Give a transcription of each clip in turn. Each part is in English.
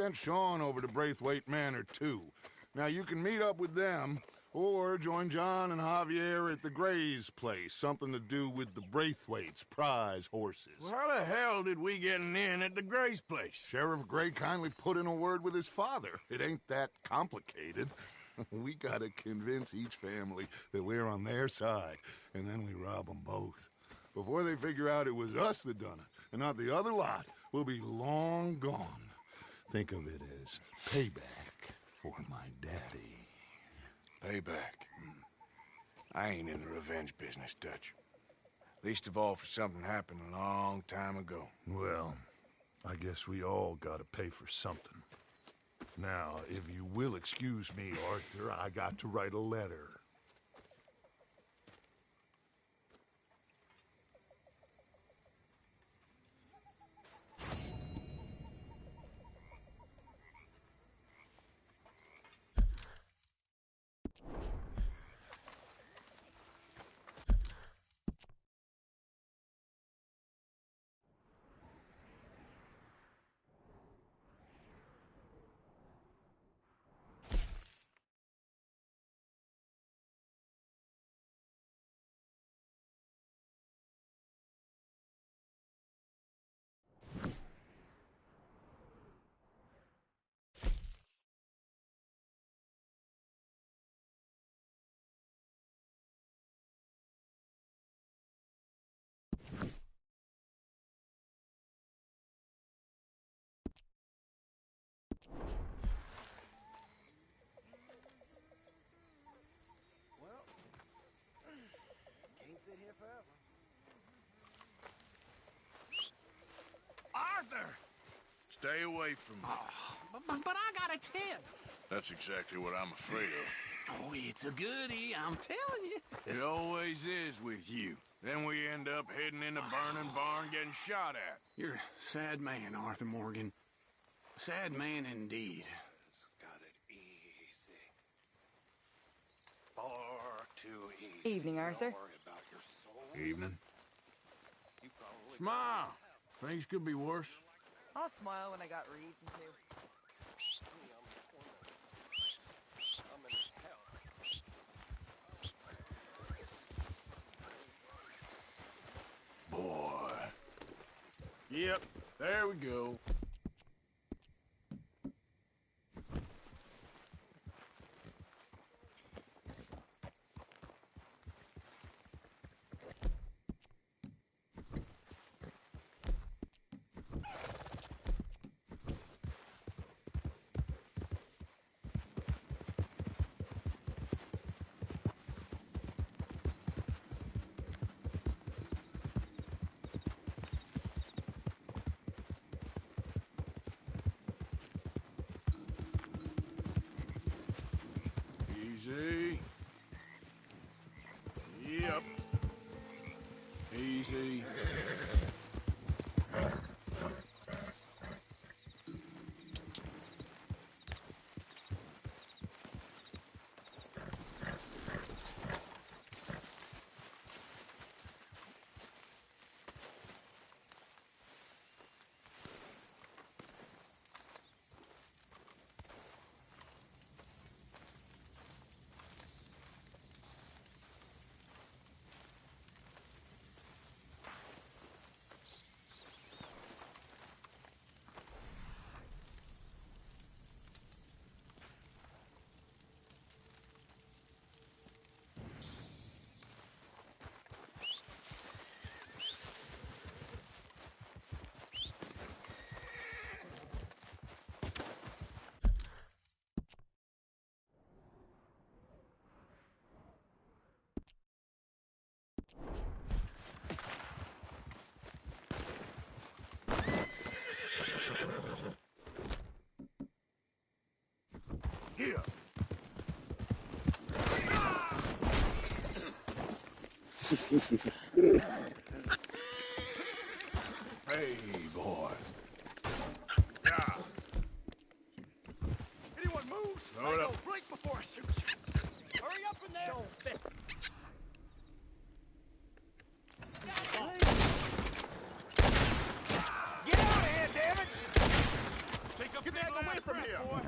sent Sean over to Braithwaite Manor, too. Now, you can meet up with them, or join John and Javier at the Gray's place. Something to do with the Braithwaite's prize horses. Well, how the hell did we get an inn at the Gray's place? Sheriff Gray kindly put in a word with his father. It ain't that complicated. We gotta convince each family that we're on their side, and then we rob them both. Before they figure out it was us that done it, and not the other lot, we'll be long gone. Think of it as payback for my daddy. Payback. I ain't in the revenge business, Dutch. Least of all for something happened a long time ago. Well, I guess we all gotta pay for something. Now, if you will excuse me, Arthur, I got to write a letter. Arthur! Stay away from me. But I got a tip. That's exactly what I'm afraid of. Oh, it's a goodie, I'm telling you. It always is with you. Then we end up heading in a burning barn getting shot at. You're a sad man, Arthur Morgan. Sad man indeed. Got it easy. Far too easy. Evening, Arthur. Don't worry about your soul. Evening. You probably Smile. Things could be worse. I'll smile when I got reason to. I'm in hell. Boy. Yep, there we go. Easy. Yep. Easy. Here. Hey, boy. Yeah. Anyone move? Hold up. Blink before I shoot you. Hurry up in there. Get out of here, damn it! Take a big away from boy.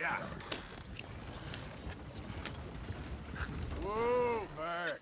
Yeah. Whoa, back.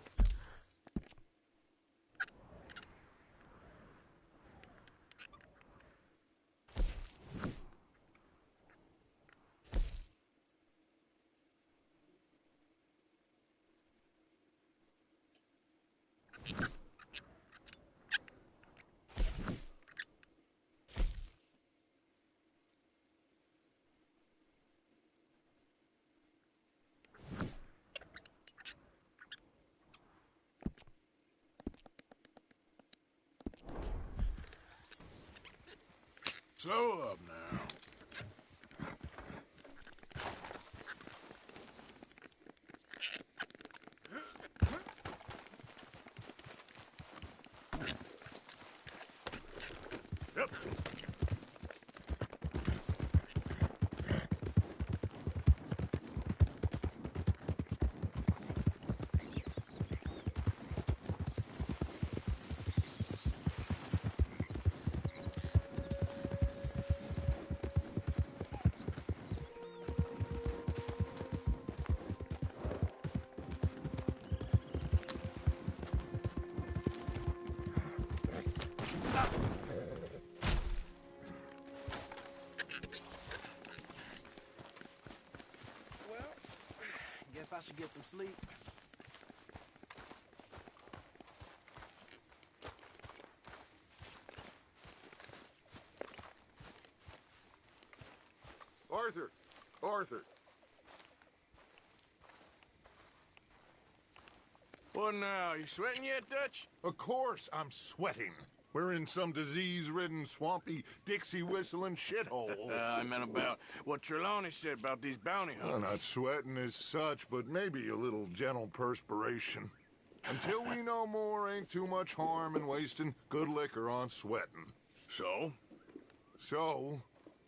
Slow up now. I should get some sleep. Arthur! Arthur! What now? You sweating yet, Dutch? Of course I'm sweating. We're in some disease-ridden, swampy, Dixie-whistling shithole. I meant about what Trelawney said about these bounty I'm hunters. not sweating as such, but maybe a little gentle perspiration. Until we know more, ain't too much harm in wasting good liquor on sweating. So? So,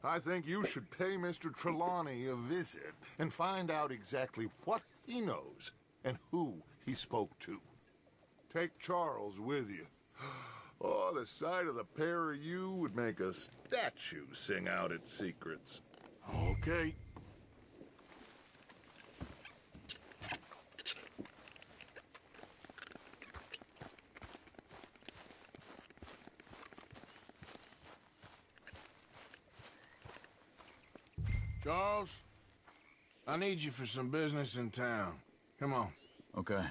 I think you should pay Mr. Trelawney a visit and find out exactly what he knows and who he spoke to. Take Charles with you. Oh, the sight of the pair of you would make a statue sing out its secrets. Okay. Charles, I need you for some business in town. Come on. Okay.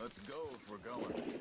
Let's go if we're going.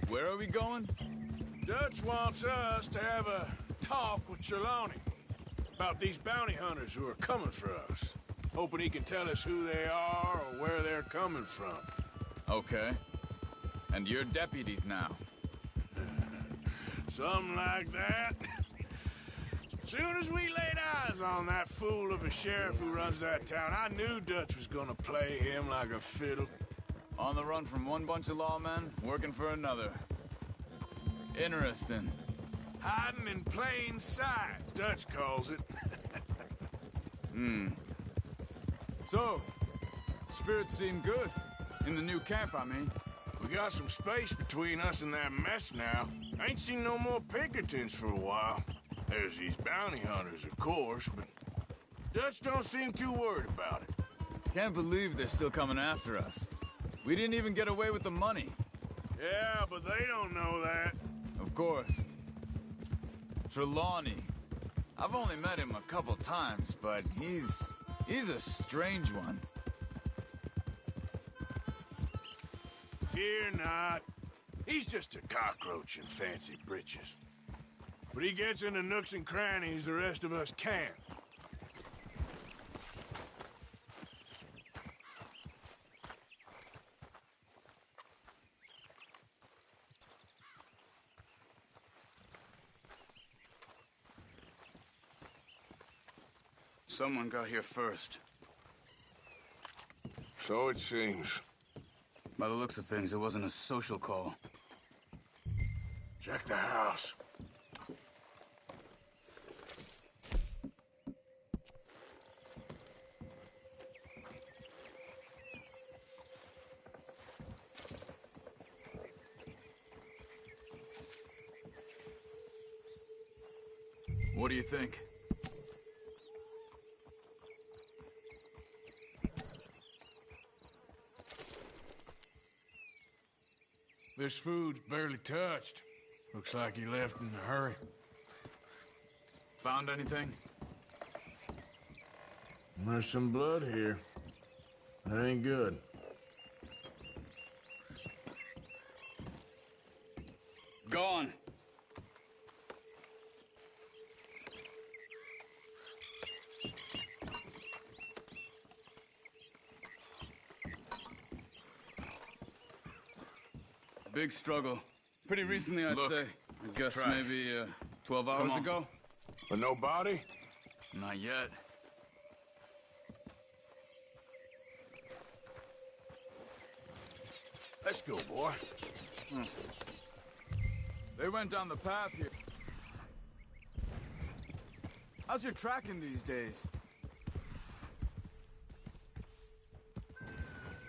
Where are we going? Dutch wants us to have a talk with Trelawney about these bounty hunters who are coming for us. Hoping he can tell us who they are or where they're coming from. Okay. And you're deputies now. Something like that. Soon as we laid eyes on that fool of a sheriff who runs that town, I knew Dutch was gonna play him like a fiddle. On the run from one bunch of lawmen, working for another. Interesting. Hiding in plain sight, Dutch calls it. So, spirits seem good. In the new camp, I mean. We got some space between us and that mess now. Ain't seen no more Pinkertons for a while. There's these bounty hunters, of course, but Dutch don't seem too worried about it. Can't believe they're still coming after us. We didn't even get away with the money. Yeah, but they don't know that. Of course. Trelawney. I've only met him a couple times, but he's a strange one. Fear not. He's just a cockroach in fancy breeches. But he gets into nooks and crannies the rest of us can't. Someone got here first. So it seems. By the looks of things, it wasn't a social call. Check the house. What do you think? This food's barely touched. Looks like he left in a hurry. Found anything? There's some blood here. That ain't good. Gone. Big struggle. Pretty recently, I'd Look, say. I guess tracks. maybe 12 hours on. ago. But no body? Not yet. Let's go, boy. They went down the path here. How's your tracking these days?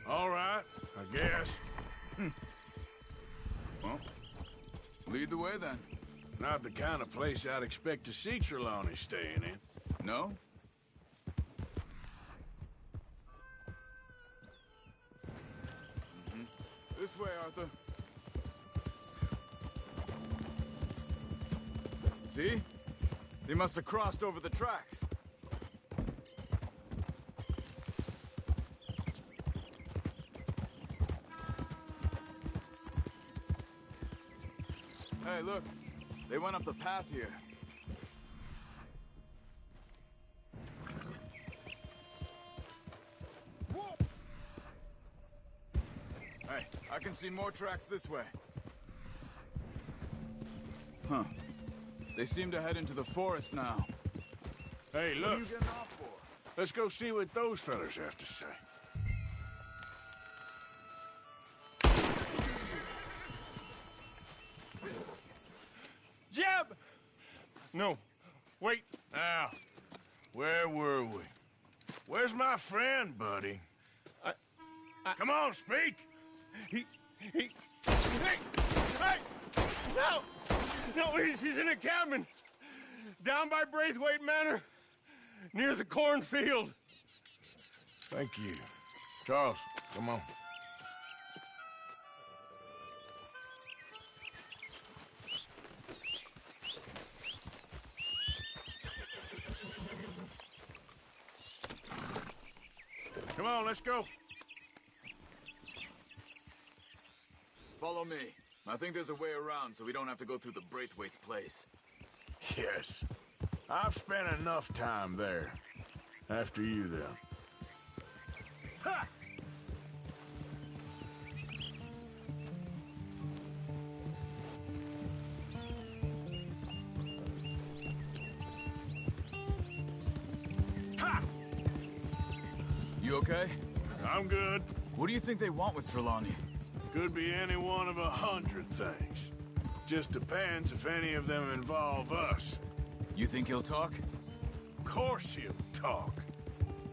All right, I guess. Well, lead the way then. Not the kind of place I'd expect to see Trelawney staying in. No? This way, Arthur. See? They must have crossed over the tracks. Hey, look. They went up the path here. Hey, I can see more tracks this way. Huh. They seem to head into the forest now. Hey, What are look. you getting off for? Let's go see what those fellas have to say. Jeb! No. Wait. Now, where were we? Where's my friend, buddy? Come on, speak! Hey! Hey! No! No, he's in a cabin. Down by Braithwaite Manor. Near the cornfield. Thank you. Charles, come on. Come on, let's go. Follow me. I think there's a way around so we don't have to go through the Braithwaite's place. Yes. I've spent enough time there. After you, then. Ha! Ha! You okay? I'm good. What do you think they want with Trelawney? Could be any one of 100 things. Just depends if any of them involve us. You think he'll talk? Of course he'll talk.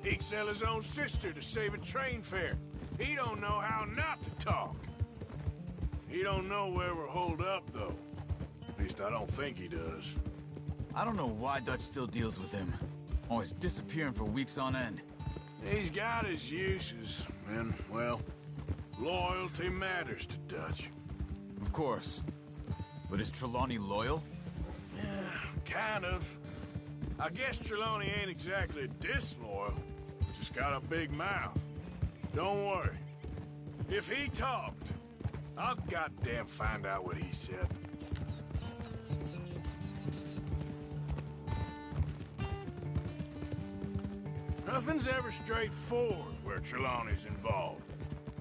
He'd sell his own sister to save a train fare. He don't know how not to talk. He don't know where we're holed up, though. At least I don't think he does. I don't know why Dutch still deals with him. Always disappearing for weeks on end. He's got his uses, and, well, loyalty matters to Dutch. Of course. But is Trelawney loyal? kind of. I guess Trelawney ain't exactly disloyal. Just got a big mouth. Don't worry. If he talked, I'll goddamn find out what he said. Nothing's ever straightforward where Trelawney's involved.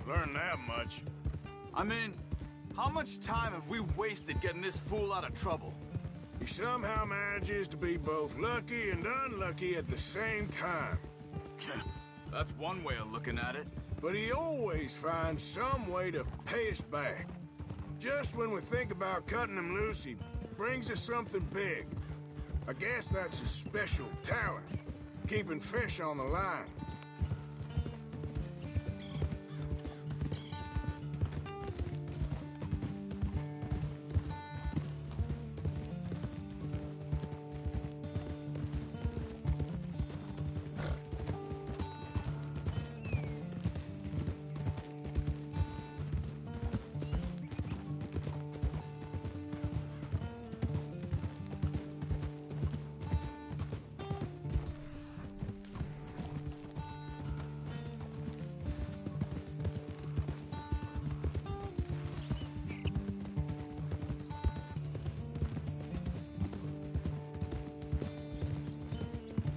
Learned that much. I mean, how much time have we wasted getting this fool out of trouble? He somehow manages to be both lucky and unlucky at the same time. That's one way of looking at it. But he always finds some way to pay us back. Just when we think about cutting him loose, he brings us something big. I guess that's his special talent, keeping fish on the line.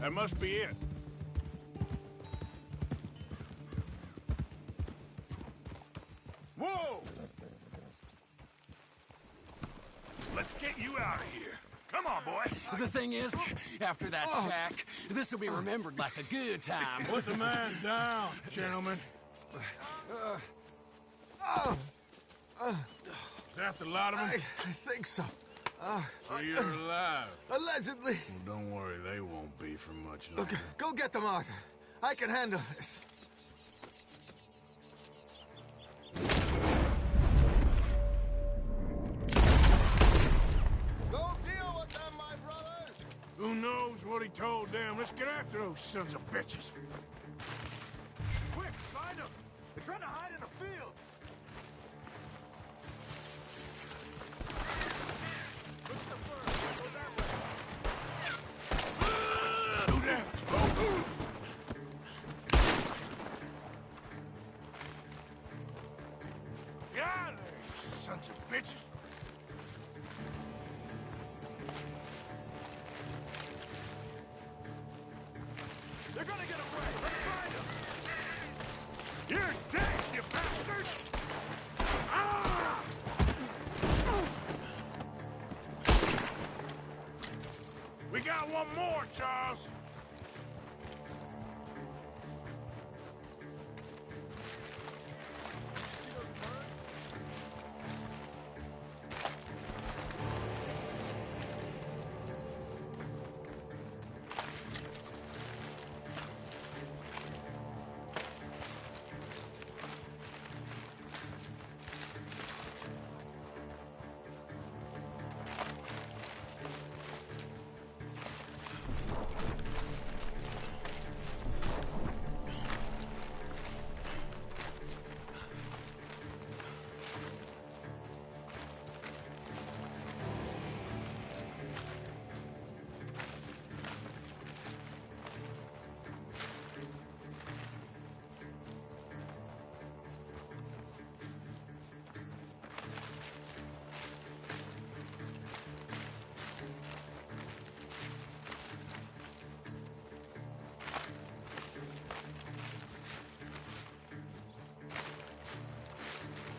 That must be it. Whoa! Let's get you out of here. Come on, boy. The thing is, after that shack, this will be remembered like a good time. Put the man down, gentlemen. Is that the lot of them? I think so. So you're alive. Allegedly. Well, don't worry, they won't be for much longer. Look, go get them, Arthur. I can handle this. Go deal with them, my brothers! Who knows what he told them? Let's get after those sons of bitches. Quick, find them. They're trying to hide in the field. Do that, folks. Get out of there, you sons of bitches. They're gonna get away. Let's find them. You're dead, you bastard! Ah! We got one more, Charles.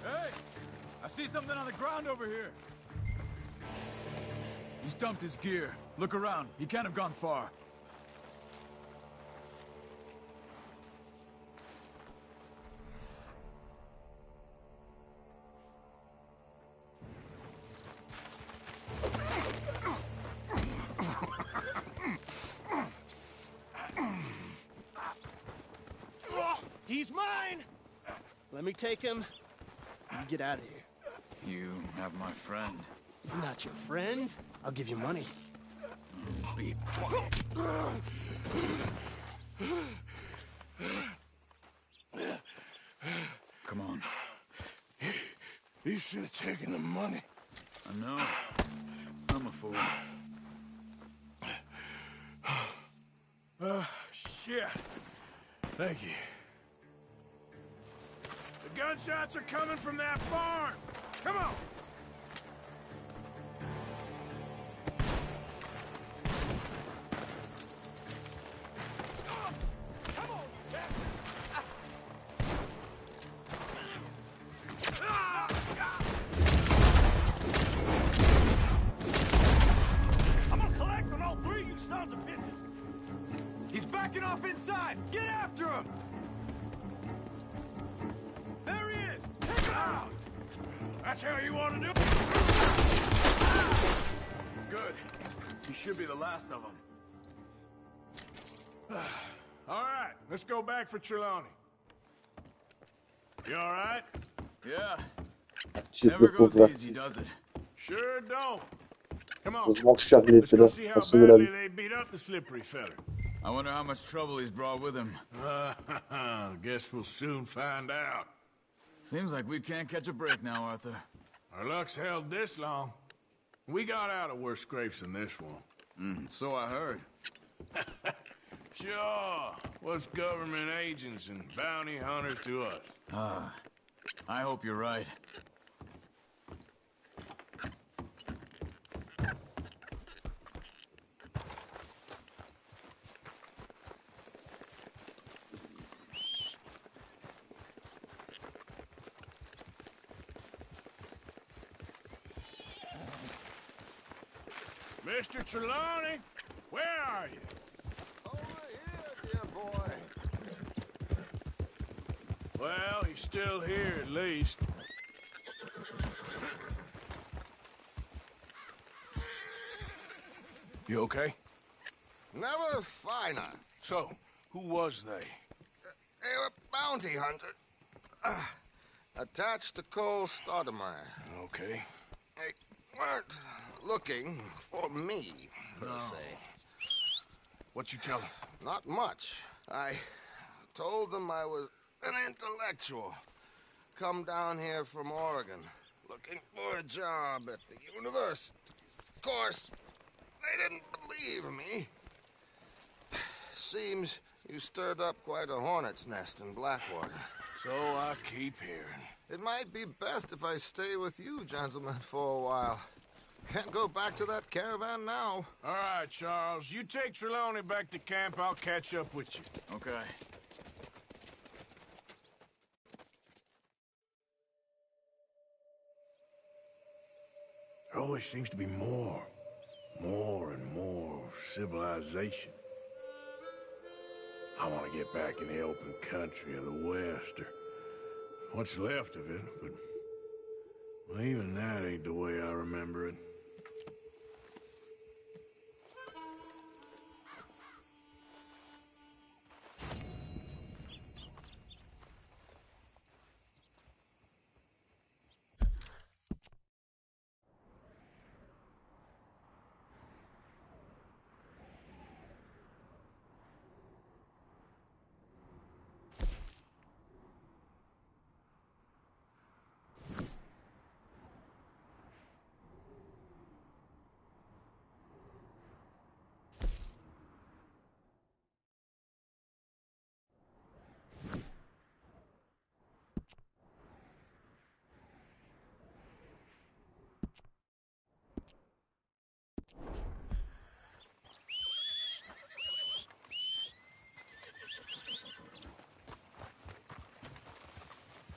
Hey! I see something on the ground over here. He's dumped his gear. Look around. He can't have gone far. He's mine! Let me take him. You get out of here. You have my friend. He's not your friend. I'll give you money. Be quiet. Come on. You should have taken the money. I know. I'm a fool. Shit. Thank you. The gunshots are coming from that barn. Come on. I'm gonna collect on all three of you sons of bitches. He's backing off inside! Get after him! There he is! Take him out! That's how you want to do it? Good. He should be the last of them. All right, let's go back for Trelawney. You all right? Yeah. Çiftlik Never goes bırak. easy, does it? Sure don't. Come on. Uzman sıcak Let's go biletleri. see how Nasıl badly görelim? they beat up the slippery feller. I wonder how much trouble he's brought with him. Guess we'll soon find out. Seems like we can't catch a break now, Arthur. Our luck's held this long. We got out of worse scrapes than this one. So I heard. Sure. What's government agents and bounty hunters to us? I hope you're right. Mr. Trelawney, where are you? Over here, dear boy. Well, he's still here at least. You okay? Never finer. So, who was they? They were bounty hunters. Attached to Cole Stoudemire. Okay. They weren't looking for me, per se. What you tell them? Not much. I told them I was an intellectual. Come down here from Oregon, looking for a job at the university. Of course, they didn't believe me. Seems you stirred up quite a hornet's nest in Blackwater. So I keep hearing. It might be best if I stay with you, gentlemen, for a while. Can't go back to that caravan now. All right, Charles. You take Trelawney back to camp. I'll catch up with you. Okay. There always seems to be more and more civilization. I want to get back in the open country of the West, or what's left of it, but well, even that ain't the way I remember it.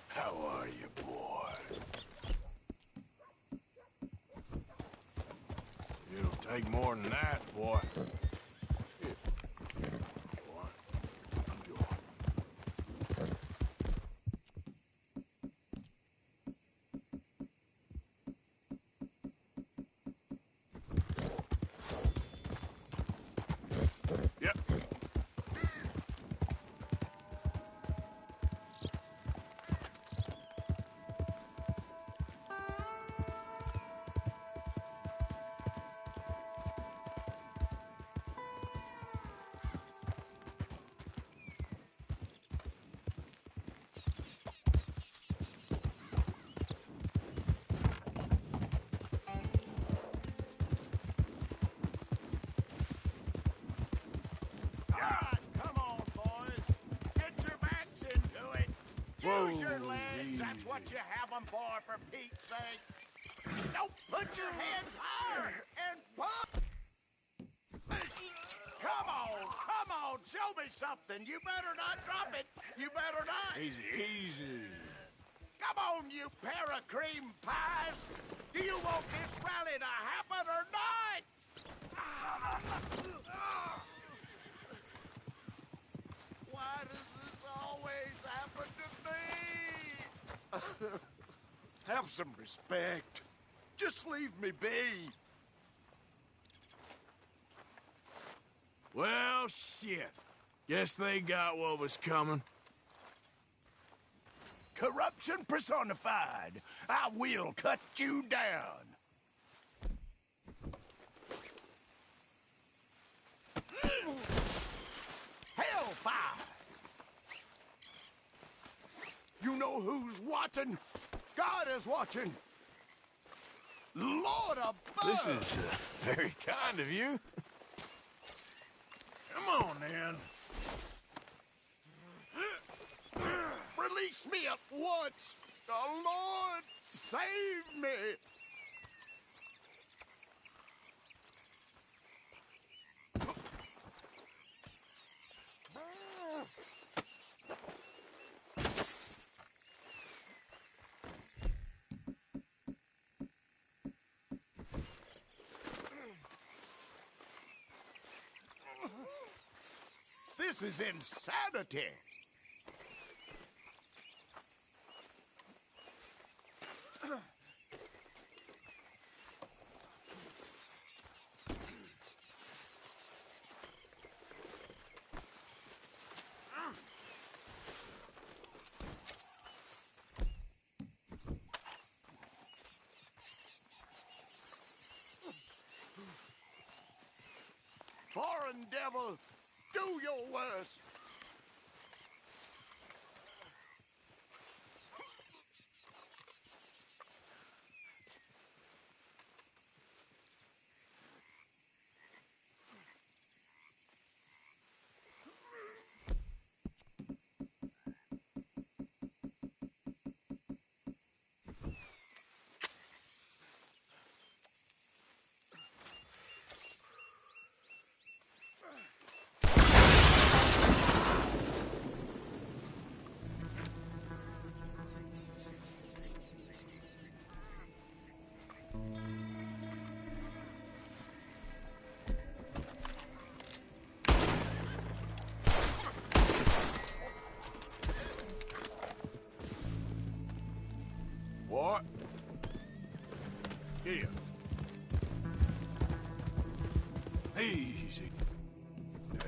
How are you, boy? It'll take more than that, boy. Here. Boy. Enjoy. Yep. Use your legs. That's what you have them for Pete's sake. Don't put your hands higher and push. Come on, show me something. You better not drop it. You better not. Easy. Come on, you pair of cream pies. Do you want this rally to happen or not? Why does this always happen to me? Have some respect. Just leave me be. Well, shit. Guess they got what was coming. Corruption personified. I will cut you down. Hellfire! You know who's watching? God is watching. Lord above! This is very kind of you. Come on, then. Release me at once. The Lord save me. This is insanity. Foreign devil, do your worst. What? Here. Easy. There.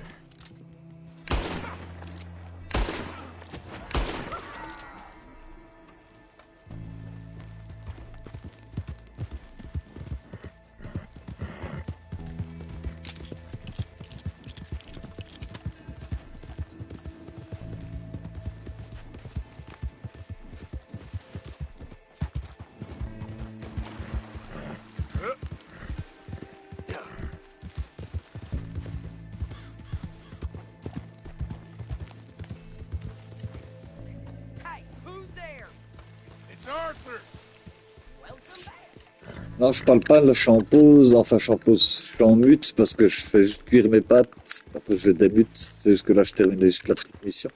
Hey, who's there? It's Arthur. Welcome back. Non, je parle pas, là, je suis en pause, enfin je suis en pause, je suis en mute parce que je fais juste cuire mes pâtes, après je les démute, c'est juste que là je termine juste la petite mission.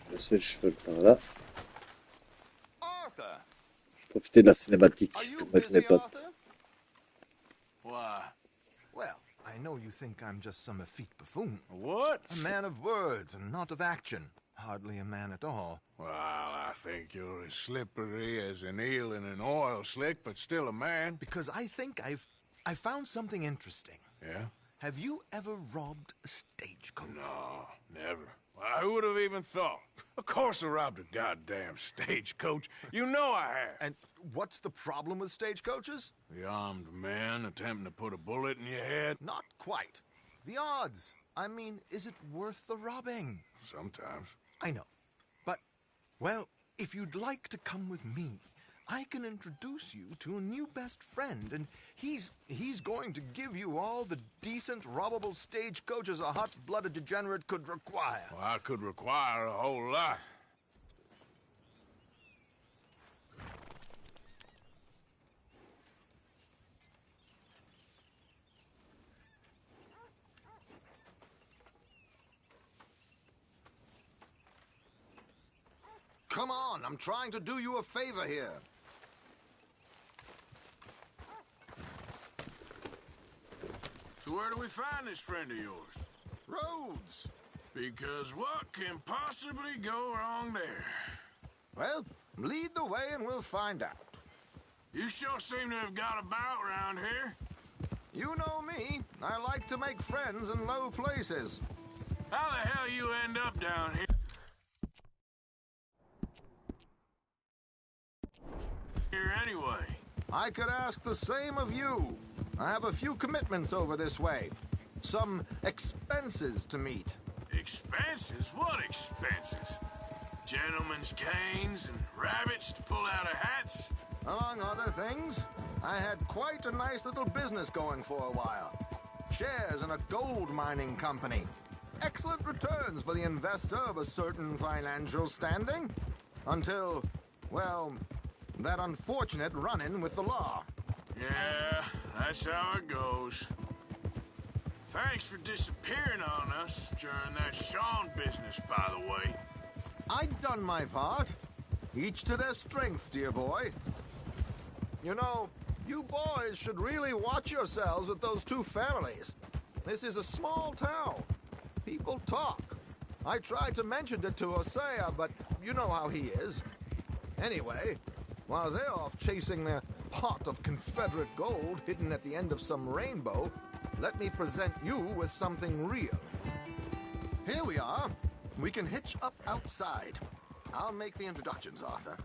Je laisse les cheveux par là. Arthur, Je vais profiter de la cinématique Are you pour mettre mes busy, pâtes. Arthur? Why? Well, I know you think I'm just some effete buffoon. What? A man of words and not of action. Hardly a man at all. Well, I think you're as slippery as an eel in an oil slick, but still a man. Because I think I found something interesting. Yeah? Have you ever robbed a stagecoach? No, never. Why, who would have even thought? Of course I robbed a goddamn stagecoach. You know I have. And what's the problem with stagecoaches? The armed man attempting to put a bullet in your head? Not quite. The odds. I mean, is it worth the robbing? Sometimes. I know. But, well, if you'd like to come with me, I can introduce you to a new best friend, and he's going to give you all the decent, robbable stagecoaches a hot-blooded degenerate could require. Well, I could require a whole lot. Come on, I'm trying to do you a favor here. So where do we find this friend of yours? Roads. Because what can possibly go wrong there? Well, lead the way and we'll find out. You sure seem to have got about around here. You know me. I like to make friends in low places. How the hell you end up down here? Anyway. I could ask the same of you. I have a few commitments over this way. Some expenses to meet. Expenses? What expenses? Gentlemen's canes and rabbits to pull out of hats? Among other things, I had quite a nice little business going for a while. Shares in a gold mining company. Excellent returns for the investor of a certain financial standing. Until, well, that unfortunate run-in with the law. Yeah, that's how it goes. Thanks for disappearing on us during that Sean business, by the way. I'd done my part. Each to their strengths, dear boy. You know, you boys should really watch yourselves with those two families. This is a small town. People talk. I tried to mention it to Hosea, but you know how he is. Anyway, while they're off chasing their pot of Confederate gold hidden at the end of some rainbow, let me present you with something real. Here we are. We can hitch up outside. I'll make the introductions, Arthur.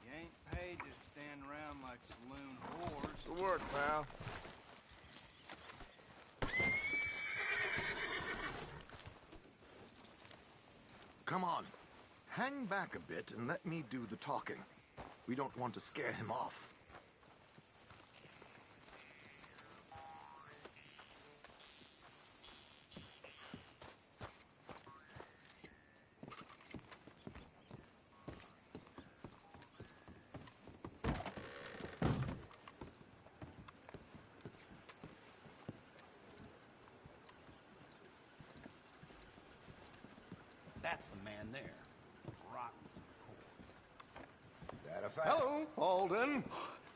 You ain't paid to stand around like saloon whores. Good work, pal. Come on. Hang back a bit and let me do the talking. We don't want to scare him off. That's the man there. Rotten to the core. That a fact? Hello, Alden.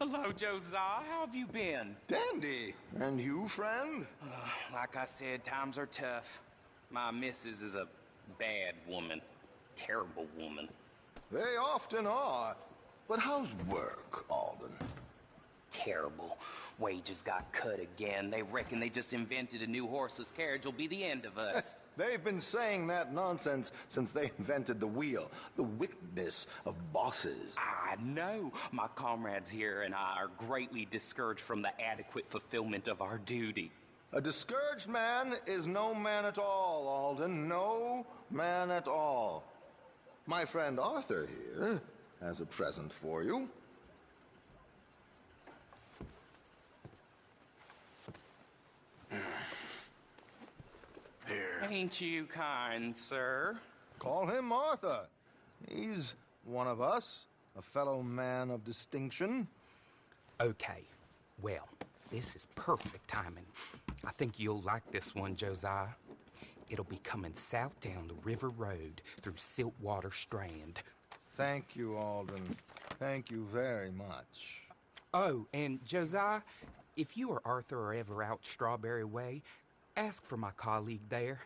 Hello, Josiah. How have you been? Dandy. And you, friend? Like I said, times are tough. My missus is a bad woman. Terrible woman. They often are. But how's work, Alden? Terrible. Wages got cut again. They reckon they just invented a new horseless carriage will be the end of us. They've been saying that nonsense since they invented the wheel. The wickedness of bosses. I know. My comrades here and I are greatly discouraged from the adequate fulfillment of our duty. A discouraged man is no man at all, Alden. No man at all. My friend Arthur here has a present for you. Here. Ain't you kind, sir? Call him Arthur. He's one of us, a fellow man of distinction. Okay. Well, this is perfect timing. I think you'll like this one, Josiah. It'll be coming south down the river road through Siltwater Strand. Thank you, Alden. Thank you very much. Oh, and Josiah, if you or Arthur are ever out Strawberry Way, ask for my colleague there,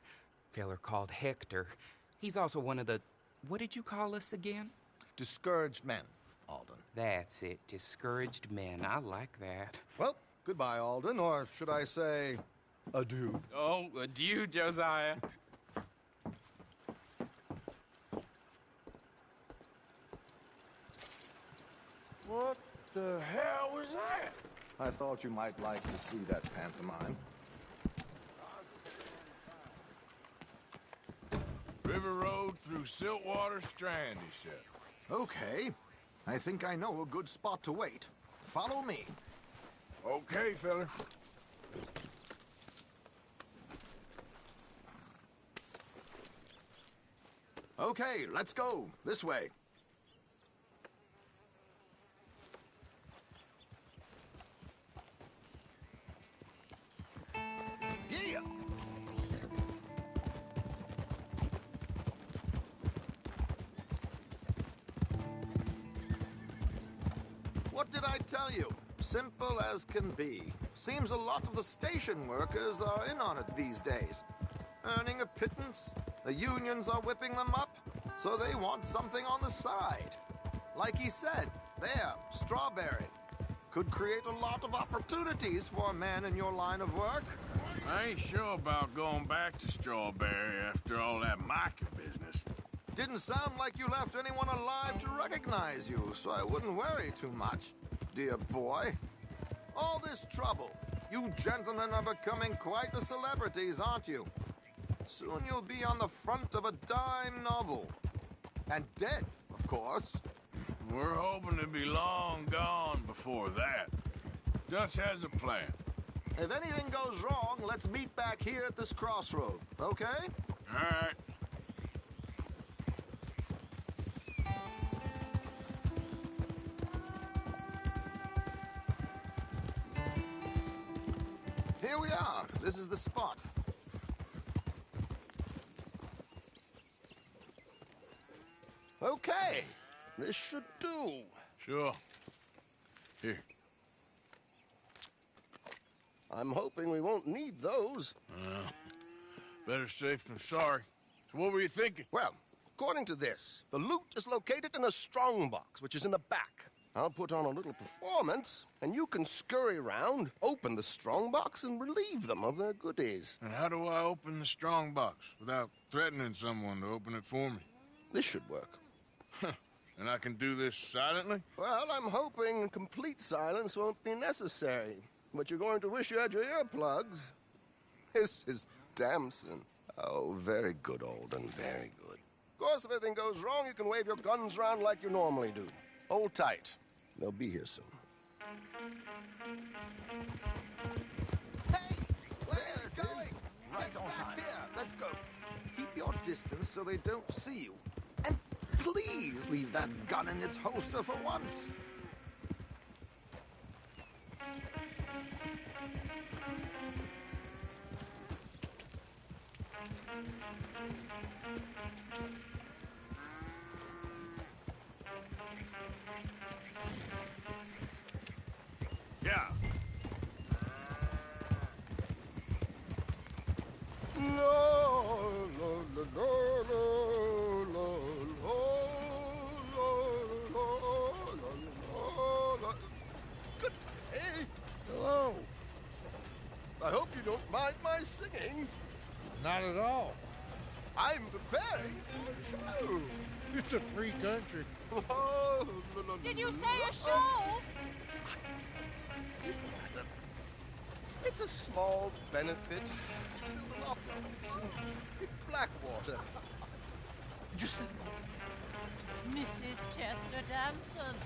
feller called Hector. He's also one of the... What did you call us again? Discouraged men, Alden. That's it. Discouraged men. I like that. Well, goodbye, Alden, or should I say, adieu. Oh, adieu, Josiah. What the hell was that? I thought you might like to see that pantomime. road through Siltwater Strand, he said. Okay. I think I know a good spot to wait. Follow me. Okay, fella. Okay, let's go. This way. Yeah! What did I tell you? Simple as can be. Seems a lot of the station workers are in on it these days. Earning a pittance. The unions are whipping them up, so they want something on the side. Like he said, there, Strawberry. Could create a lot of opportunities for a man in your line of work. I ain't sure about going back to Strawberry after all that Micah business. Didn't sound like you left anyone alive to recognize you, so I wouldn't worry too much, dear boy. All this trouble. You gentlemen are becoming quite the celebrities, aren't you? Soon you'll be on the front of a dime novel. And dead, of course. We're hoping to be long gone before that. Dutch has a plan. If anything goes wrong, let's meet back here at this crossroad, okay? All right. Here we are. This is the spot. Okay. This should do. Sure. Here. I'm hoping we won't need those. Better safe than sorry. So what were you thinking? Well, according to this, the loot is located in a strongbox, which is in the back. I'll put on a little performance, and you can scurry around, open the strongbox, and relieve them of their goodies. And how do I open the strongbox without threatening someone to open it for me? This should work. And I can do this silently? Well, I'm hoping complete silence won't be necessary. But you're going to wish you had your earplugs. This is Damson. Oh, very good, Alden, very good. Of course, if anything goes wrong, you can wave your guns around like you normally do. Hold tight. They'll be here soon. Hey! Where are you going? Right on time. Here, let's go. Keep your distance so they don't see you. And please leave that gun in its holster for once. Yeah. Good day. Hello. I hope you don't mind my singing. Not at all. I'm preparing for a show. It's a free country. Did you say a show? It's a small benefit. In Blackwater. Just Mrs. Chester Damson.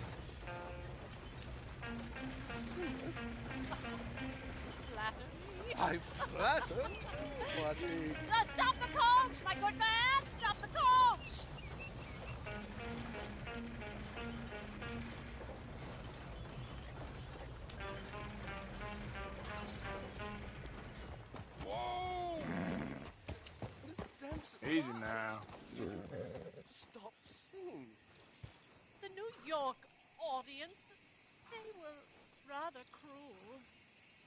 Flattery. I flatter. Bloody. Stop the coach, my good man! Stop the coach! Whoa! Miss Damson. Easy now. Stop singing. The New York audience, they were rather cruel.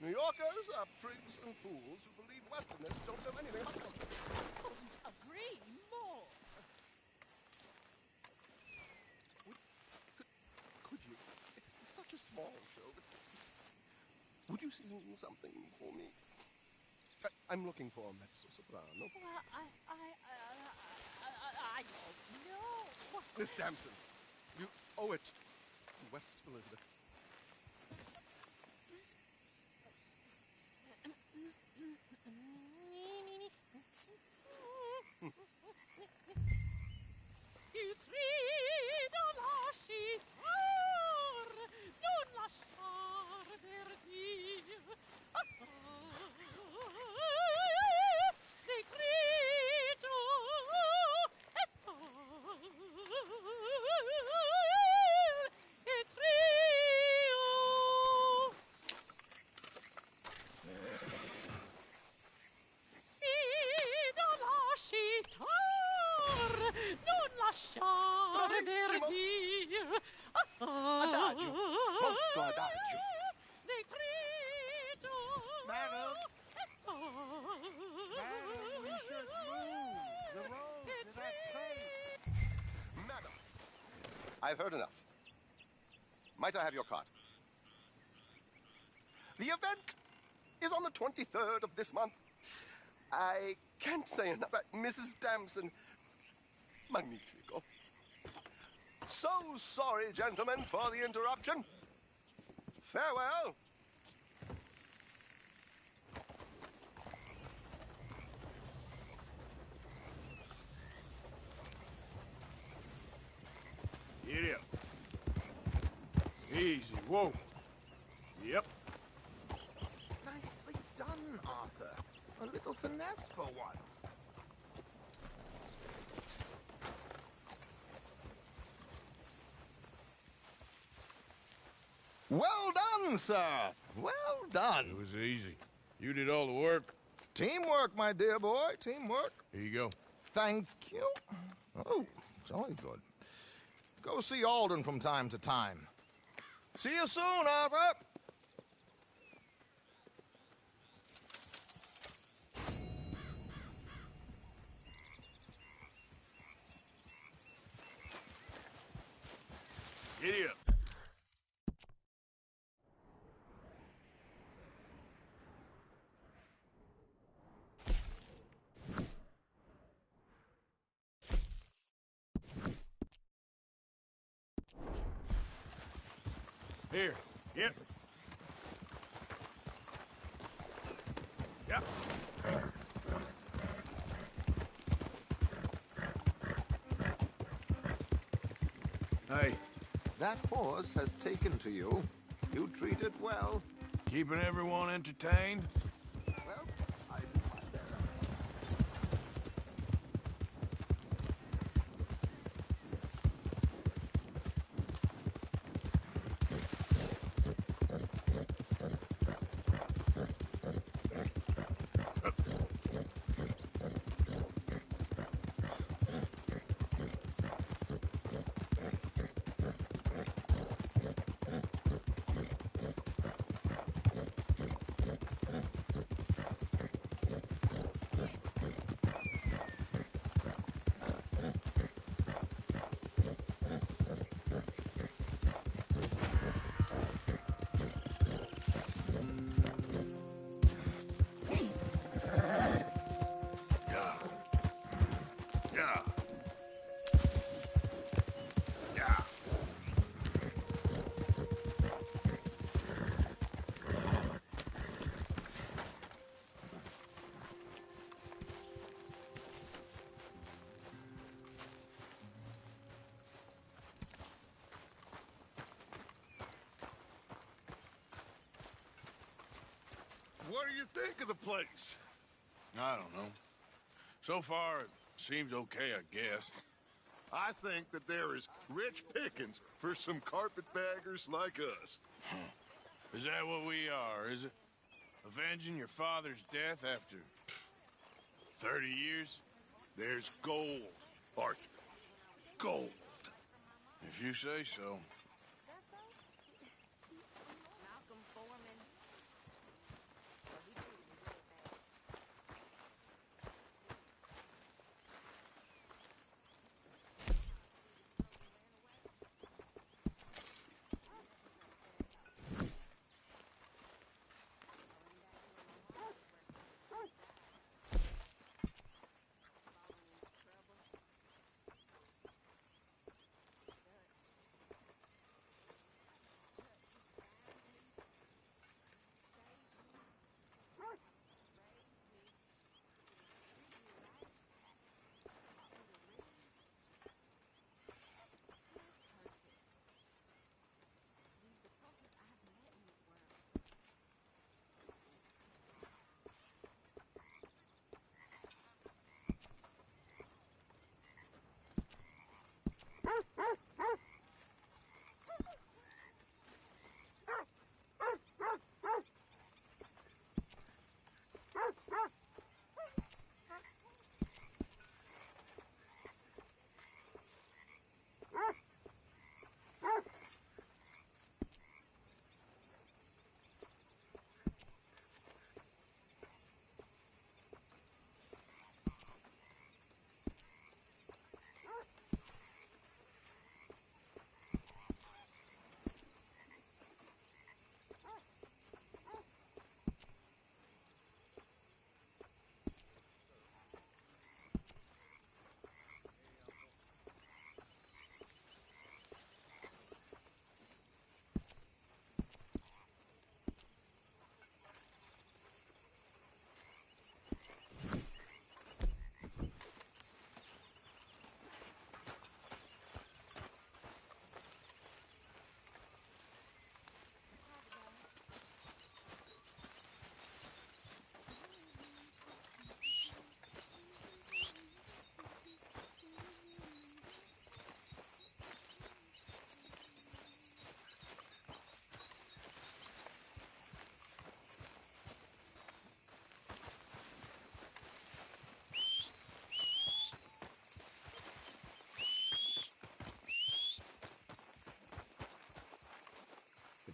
New Yorkers are prigs and fools who believe Westerners don't know anything about culture. Agree more. Could you? It's such a small show, but would you sing something for me? I'm looking for a mezzo-soprano. Well, I don't know. Miss Damson, you owe it to West Elizabeth. non lasciare verdir. Adagio, molto adagio. Decreto. Madam, we should move. The road is not safe. Madam, I've heard enough. Might I have your card? The event is on the 23rd of this month. I can't say enough. Mrs. Damson, magnifico. So sorry, gentlemen, for the interruption. Farewell. Get up. Easy, whoa. Yep. Nicely done, Arthur. A little finesse for once. Well done, sir. Well done. It was easy. You did all the work. Teamwork, my dear boy. Teamwork. Here you go. Thank you. Oh, jolly good. Go see Alden from time to time. See you soon, Arthur. Giddy up. Here. Yep. Yep. Hey. That horse has taken to you. You treat it well. Keeping everyone entertained? Well, I do my best. What do you think of the place? I don't know. So far, it seems okay, I guess. I think that there is rich pickings for some carpetbaggers like us. Is that what we are, is it? Avenging your father's death after 30 years? There's gold, Art. Gold. If you say so.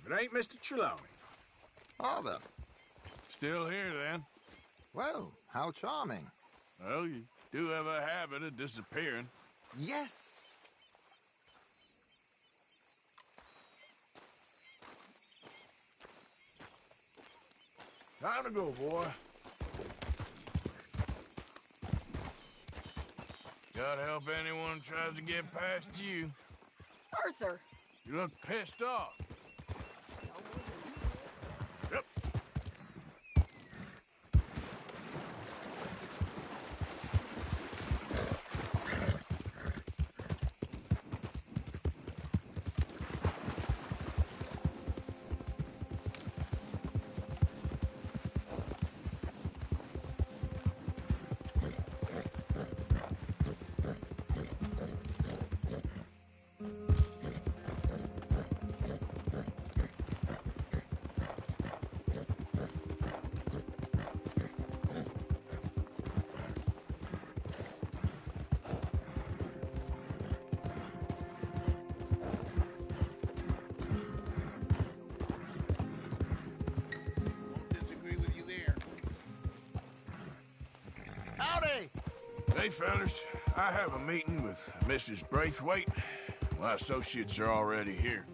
It ain't Mr. Trelawney. Father. Still here, then? Well, how charming. Well, you do have a habit of disappearing. Yes. Time to go, boy. Gotta help anyone who tries to get past you. Arthur! You look pissed off. Yep. Hey, fellas. I have a meeting with Mrs. Braithwaite. My associates are already here.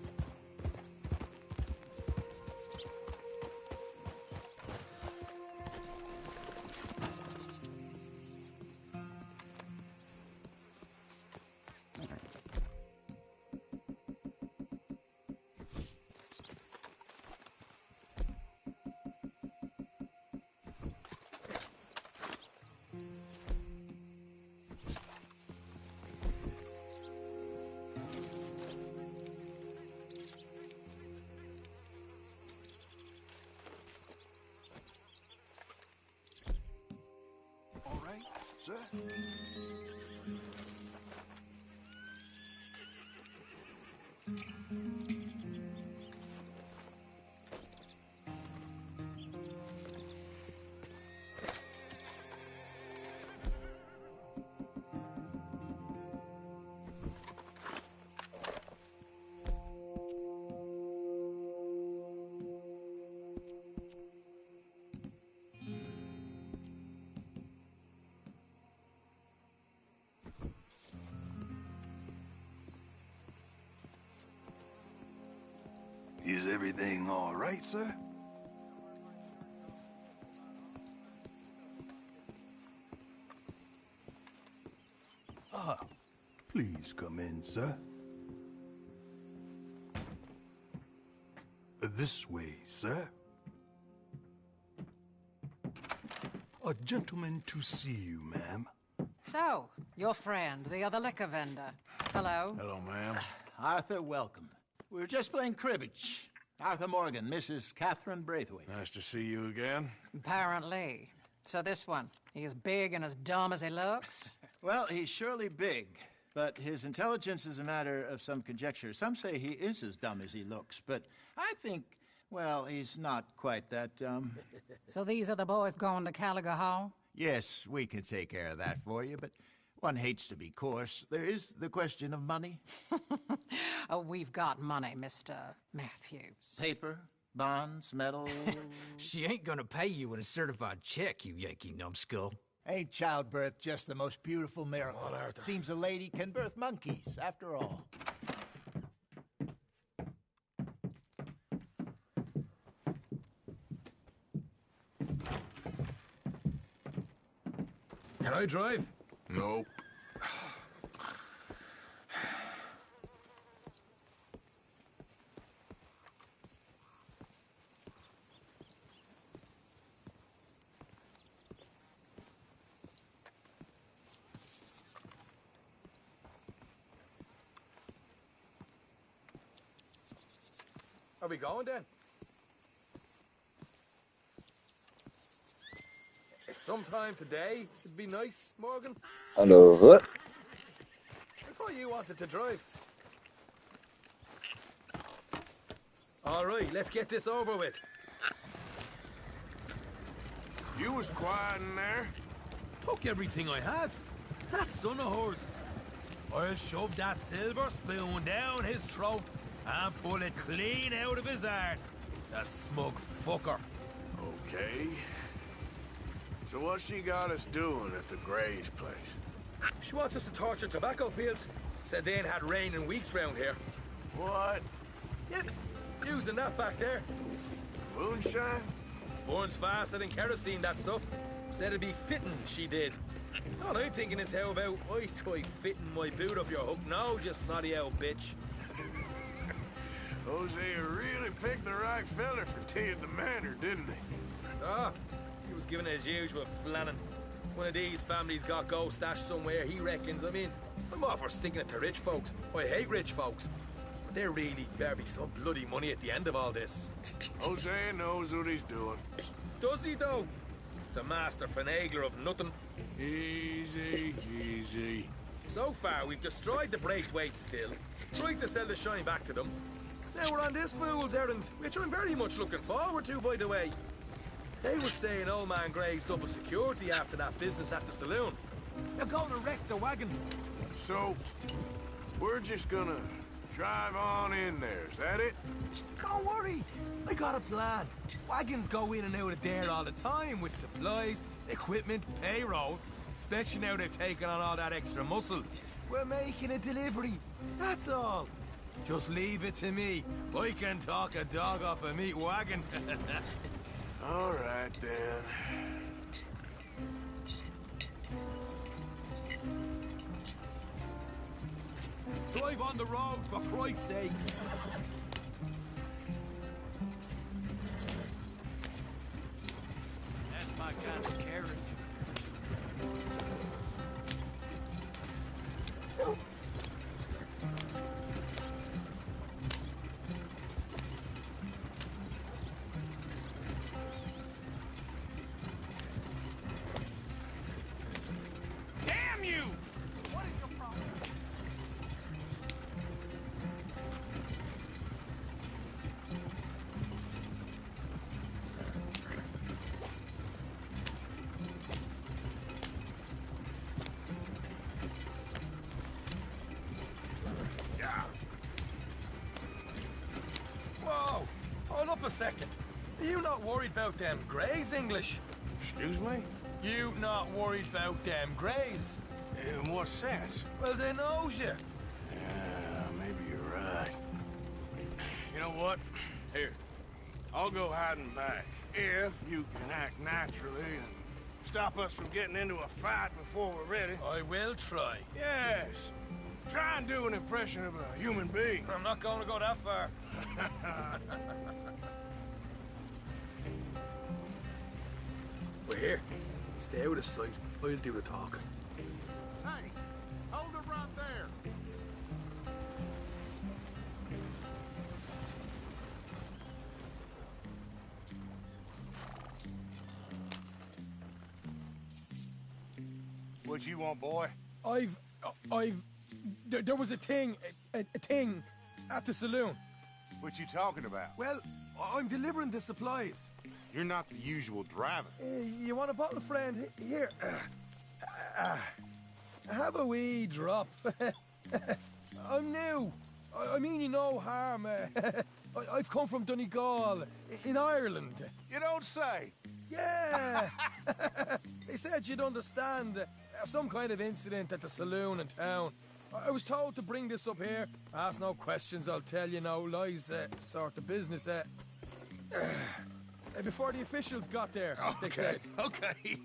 All right, sir. Is everything all right, sir? Ah, please come in, sir. This way, sir. A gentleman to see you, ma'am. So, your friend, the other liquor vendor. Hello. Hello, ma'am. Arthur, welcome. We were just playing cribbage. Arthur Morgan, Mrs. Catherine Braithwaite. Nice to see you again. Apparently. So this one, he is big and as dumb as he looks? Well, he's surely big, but his intelligence is a matter of some conjecture. Some say he is as dumb as he looks, but I think, well, he's not quite that dumb. So these are the boys going to Gallagher Hall? Yes, we can take care of that for you, but one hates to be coarse. There is the question of money. Oh, we've got money, Mr. Matthews. Paper, bonds, metal. She ain't gonna pay you with a certified check, you Yankee numbskull. Ain't childbirth just the most beautiful miracle? Well, seems a lady can birth monkeys, after all. Can I drive? Nope. Are we going then? Sometime today would be nice, Morgan. Alors, I thought you wanted to drive. All right, let's get this over with. You was quiet in there. Took everything I had. That son of hers. I'll shove that silver spoon down his throat. and pull it clean out of his arse. The smug fucker. Okay. So what's she got us doing at the Gray's place? She wants us to torture tobacco fields. Said they ain't had rain in weeks round here. What? Yep, using that back there. Moonshine? Burns faster than kerosene, that stuff. Said it'd be fitting, she did. All I'm thinking is how about I try fitting my boot up your hook now, you snotty old bitch. Hosea really picked the right feller for tea at the manor, didn't he? Ah, he was giving it his usual flannin'. One of these families got gold stashed somewhere, he reckons. I mean, I'm all for sticking it to rich folks. I hate rich folks. But there really better be some bloody money at the end of all this. Hosea knows what he's doing. Does he, though? The master finagler of nothing. Easy, easy. So far, we've destroyed the Braithwaite still, tried to sell the shine back to them. Now we're on this fool's errand, which I'm very much looking forward to, by the way. They were saying old man Gray's double security after that business at the saloon. They're going to wreck the wagon. So, we're just gonna drive on in there, is that it? Don't worry, I got a plan. Wagons go in and out of there all the time with supplies, equipment, payroll. Especially now they've taken on all that extra muscle. We're making a delivery, that's all. Just leave it to me. I can talk a dog off a meat wagon. All right, then. Drive on the road, for Christ's sakes. That's my kind of carriage. Damn you! What is your problem? Whoa! Hold up a second. Are you not worried about them Greys, English? Excuse me? You not worried about them Greys? In what sense? Well, they knows you. Yeah, maybe you're right. You know what? Here, I'll go hiding back. If you can act naturally and stop us from getting into a fight before we're ready. I will try. Yes. Try and do an impression of a human being. I'm not going to go that far. We're here. Stay out of sight. I'll do the talking. Hey, hold it right there. What you want, boy? There was a thing at the saloon. What you talking about? Well, I'm delivering the supplies. You're not the usual driver. You want a bottle, friend? Here. Have a wee drop. I'm new. I mean you no harm. I've come from Donegal, in Ireland. You don't say. Yeah. They said you'd understand. Some kind of incident at the saloon in town. I was told to bring this up here. Ask no questions, I'll tell you no lies, sort of business. Before the officials got there, they said. Okay.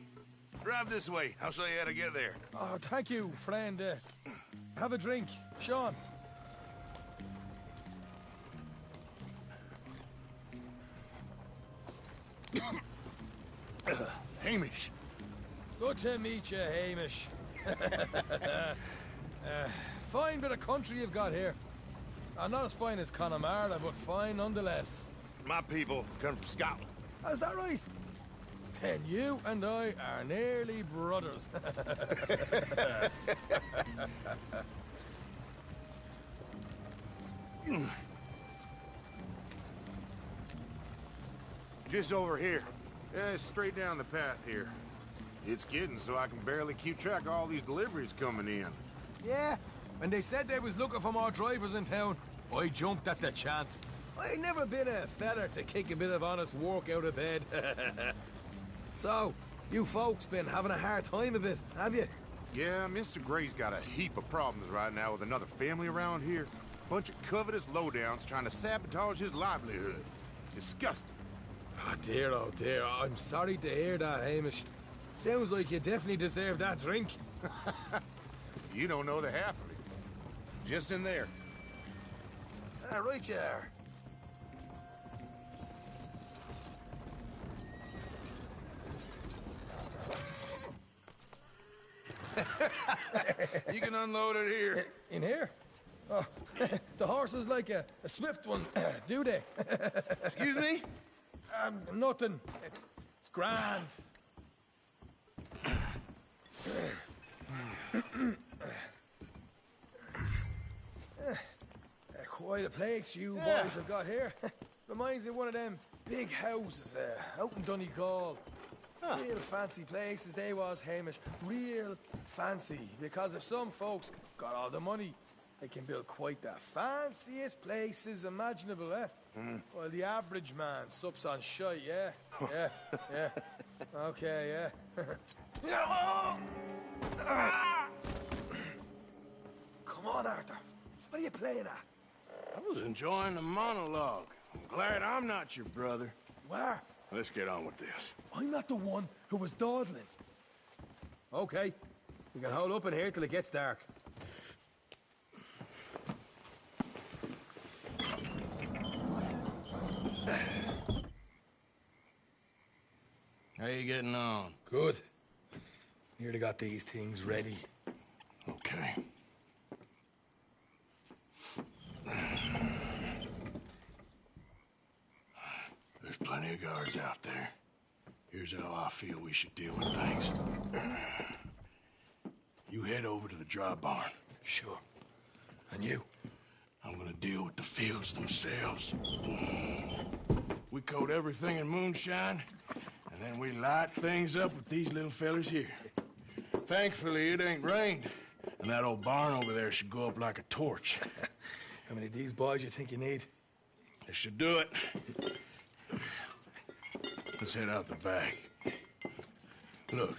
Drive this way. I'll show you how to get there. Oh, thank you, friend. Have a drink. Sean. Hamish. Good to meet you, Hamish. Fine bit of country you've got here. Not as fine as Connemara, but fine nonetheless. My people come from Scotland. Is that right? Then you and I are nearly brothers. Just over here. Yeah, straight down the path here. It's getting so I can barely keep track of all these deliveries coming in. Yeah, when they said they was looking for more drivers in town, I jumped at the chance. I ain't never been a feller to kick a bit of honest work out of bed. So, you folks been having a hard time of it, have you? Yeah, Mr. Gray's got a heap of problems right now with another family around here. Bunch of covetous lowdowns trying to sabotage his livelihood. Disgusting. Oh dear, I'm sorry to hear that, Hamish. Sounds like you definitely deserve that drink. You don't know the half of it. Just in there. Right you are. You can unload it here. In here? Oh, the horse is like a swift one, do they? Excuse me? Nothing. It's grand. Quite a place you boys have got here. Reminds me of one of them big houses out in Donegal. Real fancy places they was, Hamish. Real fancy. Because if some folks got all the money, they can build quite the fanciest places imaginable, eh? Well, the average man sups on shite, yeah? Yeah. Okay, yeah. Come on, Arthur. What are you playing at? I was enjoying the monologue. I'm glad I'm not your brother. You are? Let's get on with this. I'm not the one who was dawdling. Okay. We can hold up in here till it gets dark. How you getting on? Good. Nearly got these things ready. Okay. There's plenty of guards out there. Here's how I feel we should deal with things. You head over to the dry barn. Sure. And you? I'm gonna deal with the fields themselves. We coat everything in moonshine, and then we light things up with these little fellers here. Thankfully, it ain't rained, and that old barn over there should go up like a torch. How many of these boys you think you need? This should do it. Let's head out the back. Look,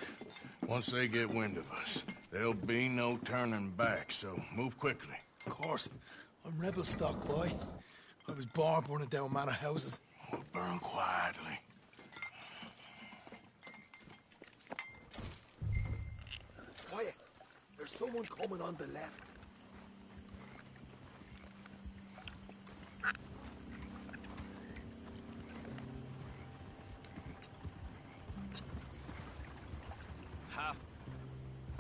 once they get wind of us, there'll be no turning back, so move quickly. Of course. I'm rebel stock, boy. I was born burning down manor houses. We'll burn quietly. Quiet. There's someone coming on the left.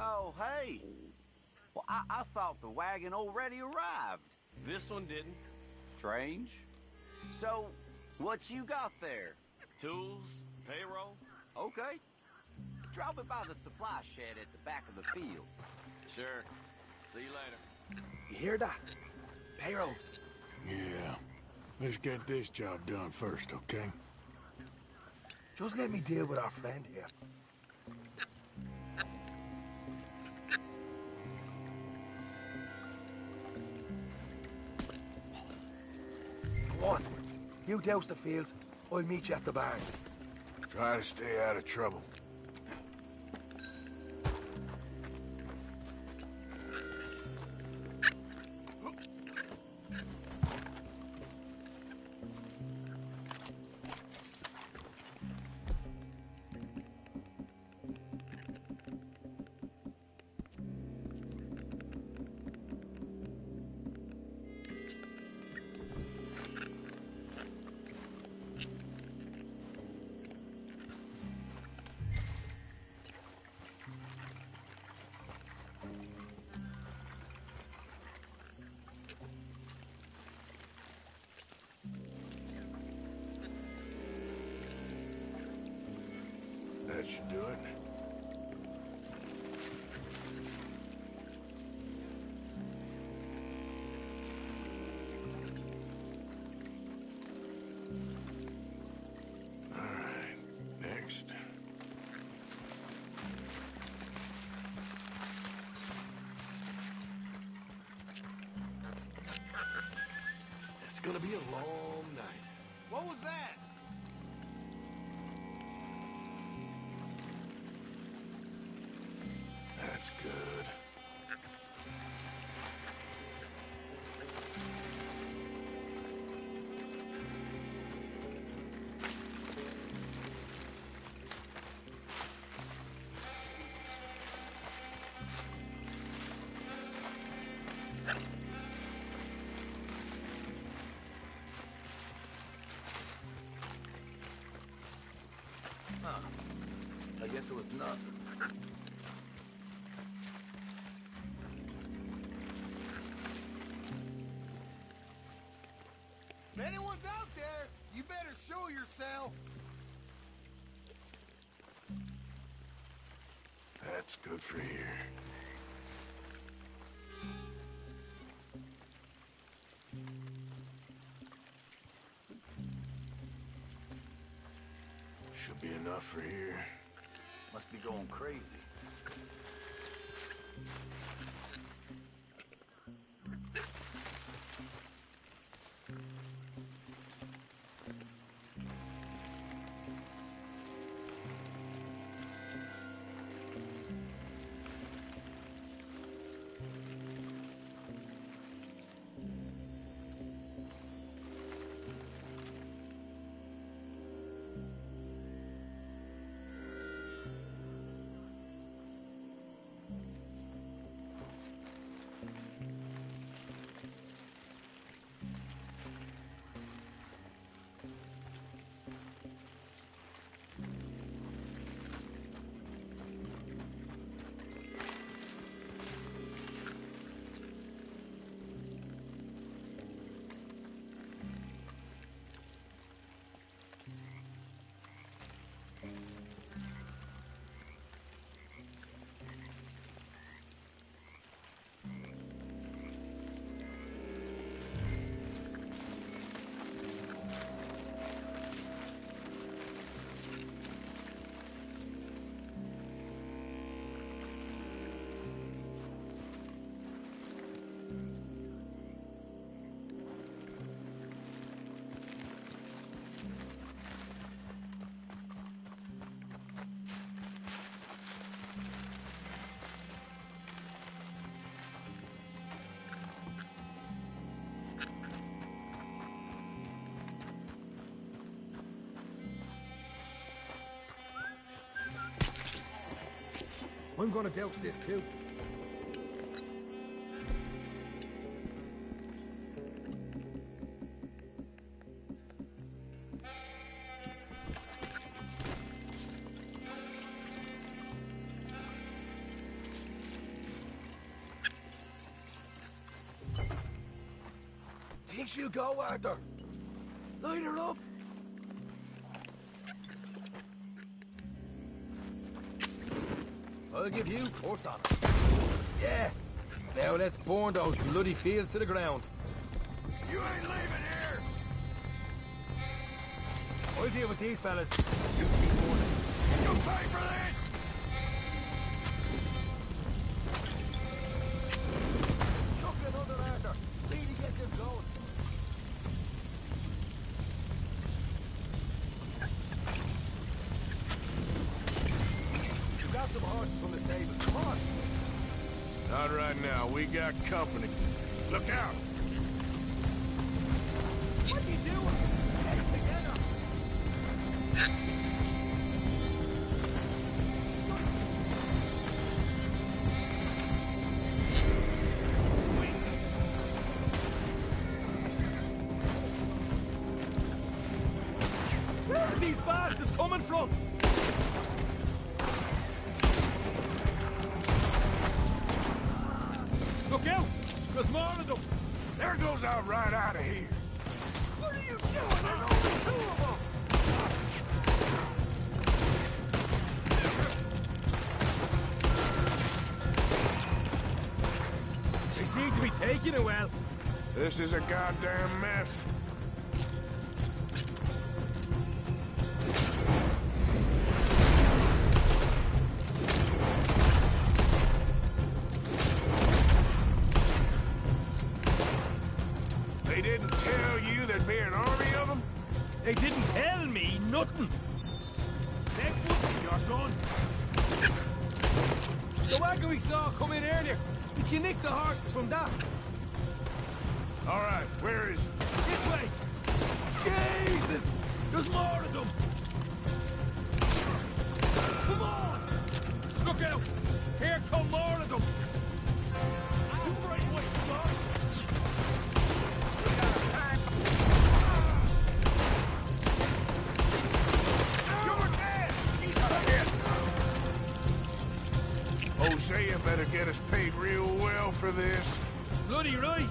Oh, hey. Well, I thought the wagon already arrived. This one didn't. Strange. So, what you got there? Tools, payroll. Okay. Drop it by the supply shed at the back of the fields. Sure. See you later. You hear that? Payroll. Yeah. Let's get this job done first, okay? Just let me deal with our friend here. Go on. You douse the fields. I'll meet you at the barn. Try to stay out of trouble. That should do it. All right, next. gonna be a long night. What was that? That's good. I guess it was nothing. If anyone's out there, you better show yourself. That's good for here. Should be enough for here. Must be going crazy. I'm gonna douse this too. Think she'll go, Arthur? Light her up. I'll give you first honor. Yeah. Now let's burn those bloody fields to the ground. You ain't leaving here! I'll deal with these fellas. You pay for this! Chuck another, Arthur. Really get them going. You got some horses from the stable. Come on. Not right now. We got company. Look out! What you doing? Get it together. Where are these bastards coming from? Look out! There's more of them! There goes out right out of here. What are you doing? There's only two of them! They seem to be taking it well. This is a goddamn mess. They didn't tell you They didn't tell me nothing. Next one, you're done. The wagon we saw come in earlier. You can nick the horses from that. All right, where is it? This way. Jesus! There's more of them. Come on! Look out! Here come more of them. You right away, come on. Hosea better get us paid real well for this. Bloody right.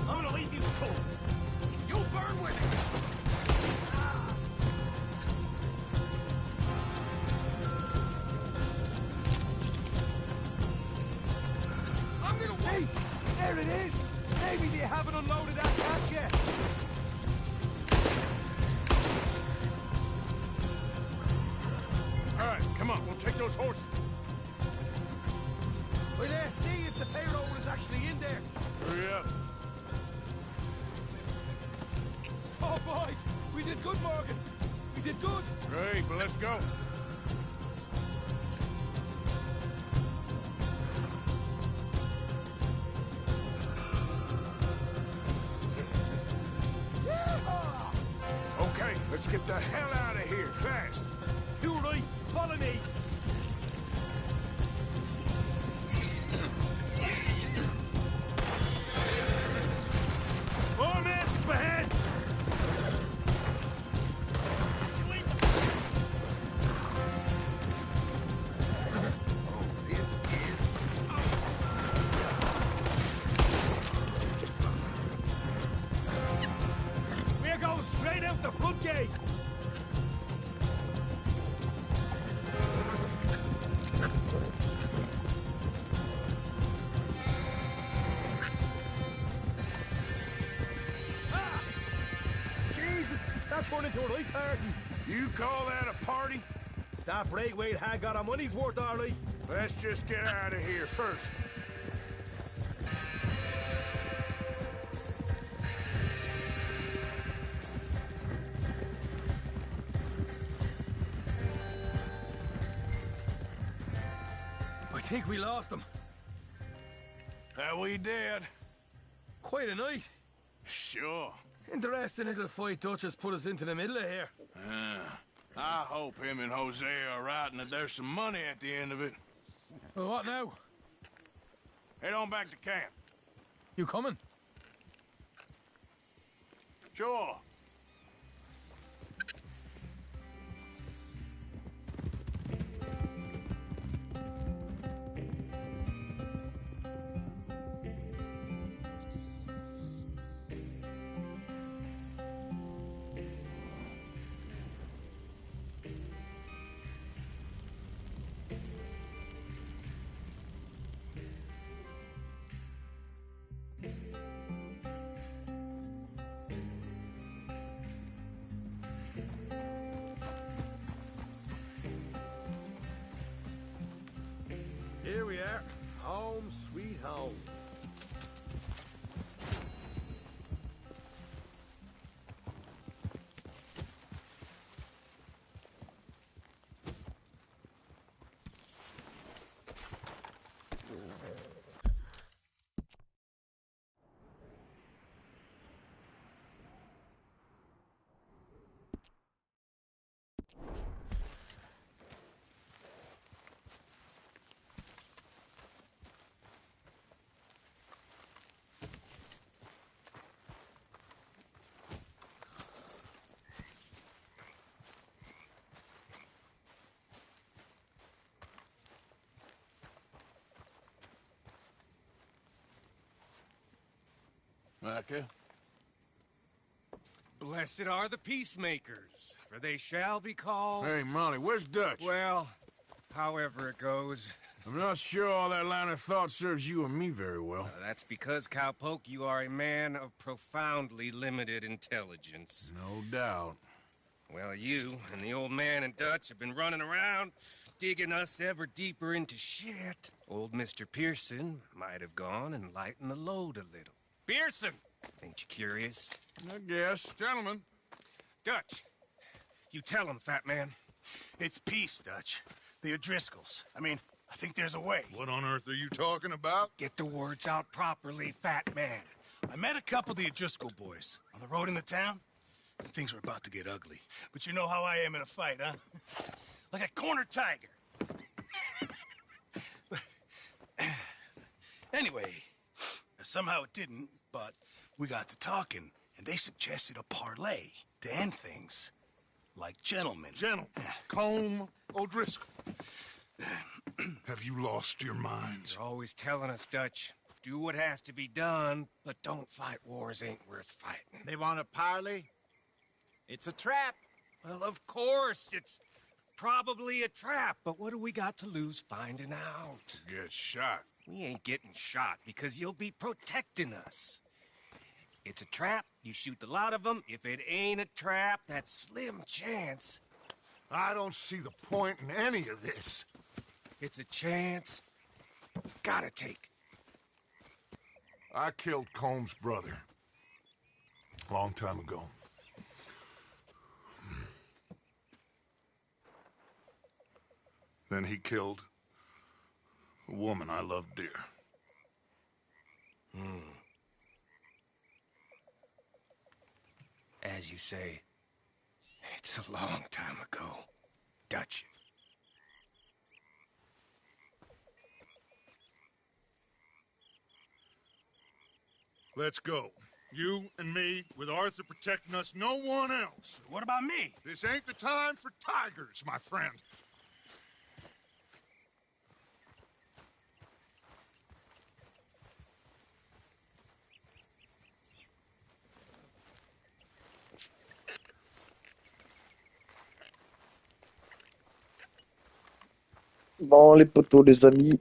I'm gonna leave you cold. You'll burn with it. I'm gonna wait. There it is. Maybe they haven't unloaded that cash yet. All right, come on, we'll take those horses. Well, let's see if the payroll is actually in there. Hurry up. Oh, boy! We did good, Morgan! We did good! Great, but let's go. Okay, let's get the hell out of here, fast. You right, follow me! More men, ahead! We're going straight out the front gate! Ah! Jesus, that turned into a right party. You call that a party? That Braithwaite had got our money's worth, all right. Let's just get out of here first. I think we lost them. Are we dead? Quite a night. Sure. Interesting little fight Dutch has put us into the middle of here. I hope him and Hosea are right and that there's some money at the end of it. Well, what now? Head on back to camp. You coming? Sure. Here we are. Home sweet home. Micah? Blessed are the peacemakers, for they shall be called... Hey, Molly, where's Dutch? Well, however it goes. I'm not sure all that line of thought serves you or me very well. That's because, Cowpoke, you are a man of profoundly limited intelligence. No doubt. Well, you and the old man and Dutch have been running around, digging us ever deeper into shit. Old Mr. Pearson might have gone and lightened the load a little. Pearson! Ain't you curious? I guess. Gentlemen. Dutch, you tell him, fat man. It's peace, Dutch. The O'Driscolls. I mean, I think there's a way. What on earth are you talking about? Get the words out properly, fat man. I met a couple of the O'Driscoll boys on the road into town, and things were about to get ugly. But you know how I am in a fight, huh? Like a corner tiger. Anyway, somehow it didn't, but we got to talking, and they suggested a parlay to end things. Like gentlemen. Gentlemen. Combe O'Driscoll. Have you lost your minds? You're always telling us, Dutch. Do what has to be done, but don't fight wars ain't worth fighting. They want a parley? It's a trap. Well, of course, it's probably a trap, but what do we got to lose finding out? Get shot. We ain't getting shot because you'll be protecting us. It's a trap, you shoot the lot of them. If it ain't a trap, that's slim chance. I don't see the point in any of this. It's a chance we've gotta take. I killed Combs' brother. A long time ago. Then he killed a woman I loved dear. As you say, it's a long time ago, Dutch. Let's go. You and me, with Arthur protecting us, no one else. What about me? This ain't the time for tigers, my friend. Bon, les potos, les amis,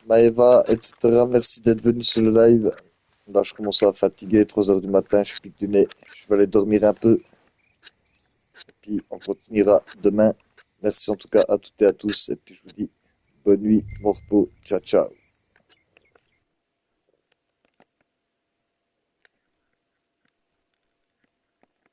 Maeva, etc., merci d'être venu sur le live. Là, je commence à fatiguer, 3 heures du matin, je pique du nez. Je vais aller dormir un peu. Et puis, on continuera demain. Merci en tout cas à toutes et à tous. Et puis, je vous dis bonne nuit, bon repos, ciao, ciao.